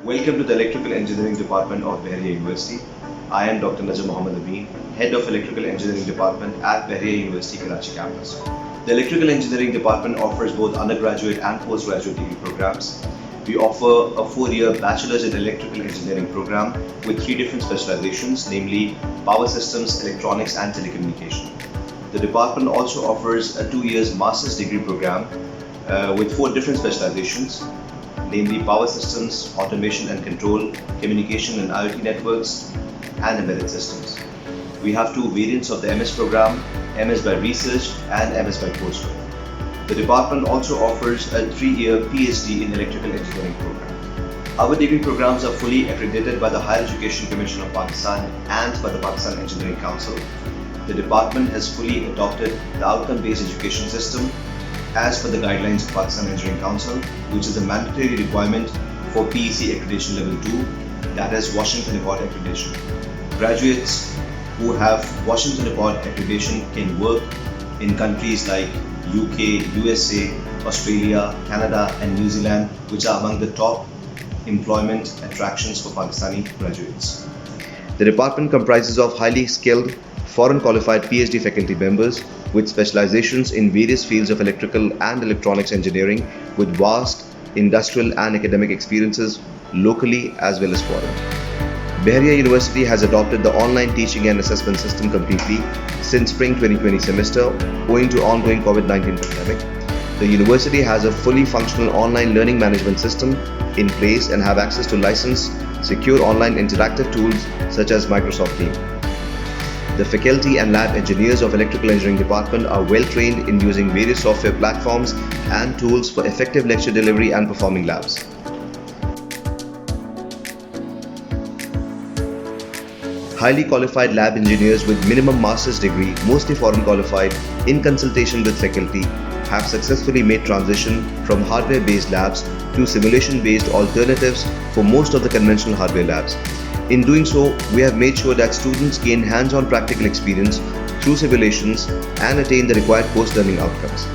Welcome to the Electrical Engineering Department of Bahria University. I am Dr. Najam Mohammad Amin, Head of Electrical Engineering Department at Bahria University Karachi campus. The Electrical Engineering Department offers both undergraduate and postgraduate degree programs. We offer a 4-year Bachelor's in Electrical Engineering program with 3 different specializations, namely Power Systems, Electronics and Telecommunication. The department also offers a 2-year Master's degree program with 4 different specializations, namely Power Systems, Automation and Control, Communication and IoT Networks, and Embedded Systems. We have 2 variants of the MS program, MS by Research and MS by Coursework. The department also offers a 3-year PhD in Electrical Engineering program. Our degree programs are fully accredited by the Higher Education Commission of Pakistan and by the Pakistan Engineering Council. The department has fully adopted the outcome-based education system as per the guidelines of Pakistan Engineering Council, which is a mandatory requirement for PEC accreditation level 2, that is Washington Accord accreditation. Graduates who have Washington Accord accreditation can work in countries like UK, USA, Australia, Canada and New Zealand, which are among the top employment attractions for Pakistani graduates. The department comprises of highly skilled, foreign qualified PhD faculty members with specializations in various fields of electrical and electronics engineering with vast industrial and academic experiences locally as well as foreign. Bahria University has adopted the online teaching and assessment system completely since spring 2020 semester owing to ongoing COVID-19 pandemic. The university has a fully functional online learning management system in place and have access to licensed, secure online interactive tools such as Microsoft Teams. The faculty and lab engineers of Electrical Engineering Department are well trained in using various software platforms and tools for effective lecture delivery and performing labs. Highly qualified lab engineers with minimum master's degree, mostly foreign qualified, in consultation with faculty, have successfully made transition from hardware-based labs to simulation-based alternatives for most of the conventional hardware labs. In doing so, we have made sure that students gain hands-on practical experience through simulations and attain the required post-learning outcomes.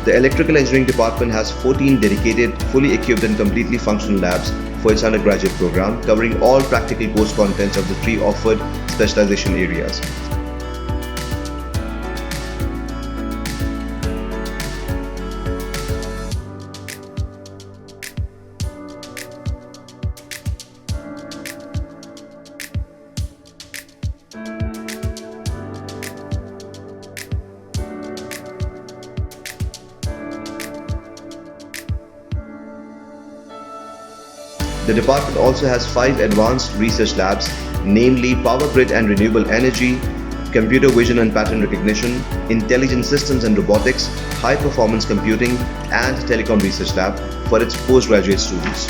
The Electrical Engineering Department has 14 dedicated, fully equipped and completely functional labs for its undergraduate program, covering all practical course contents of the 3 offered specialization areas. The department also has 5 advanced research labs, namely Power Grid and Renewable Energy, Computer Vision and Pattern Recognition, Intelligent Systems and Robotics, High Performance Computing and Telecom Research Lab for its postgraduate students.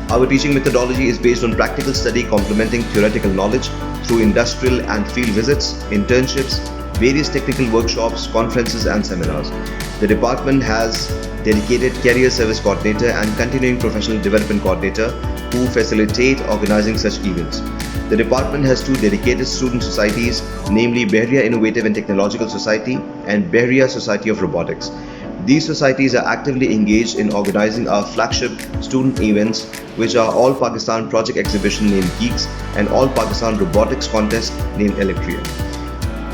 Our teaching methodology is based on practical study complementing theoretical knowledge through industrial and field visits, internships, various technical workshops, conferences and seminars. The department has dedicated career service coordinator and continuing professional development coordinator who facilitate organizing such events. The department has 2 dedicated student societies, namely Bahria Innovative and Technological Society and Bahria Society of Robotics. These societies are actively engaged in organizing our flagship student events, which are All Pakistan Project Exhibition named Geeks and All Pakistan Robotics Contest named Electria.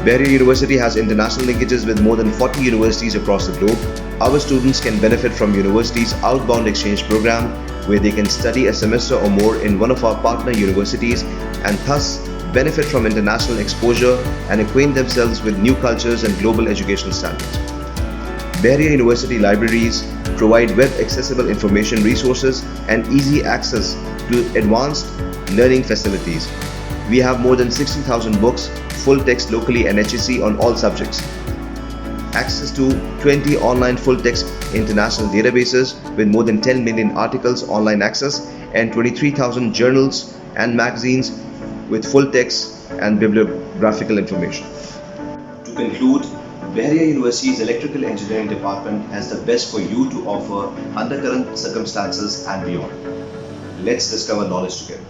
Bahria University has international linkages with more than 40 universities across the globe. Our students can benefit from university's outbound exchange program, where they can study a semester or more in one of our partner universities and thus benefit from international exposure and acquaint themselves with new cultures and global educational standards. Bahria University libraries provide web-accessible information resources and easy access to advanced learning facilities. We have more than 60,000 books, full text locally and HEC on all subjects. Access to 20 online full text international databases with more than 10 million articles online access and 23,000 journals and magazines with full text and bibliographical information. To conclude, Bahria University's Electrical Engineering Department has the best for you to offer under current circumstances and beyond. Let's discover knowledge together.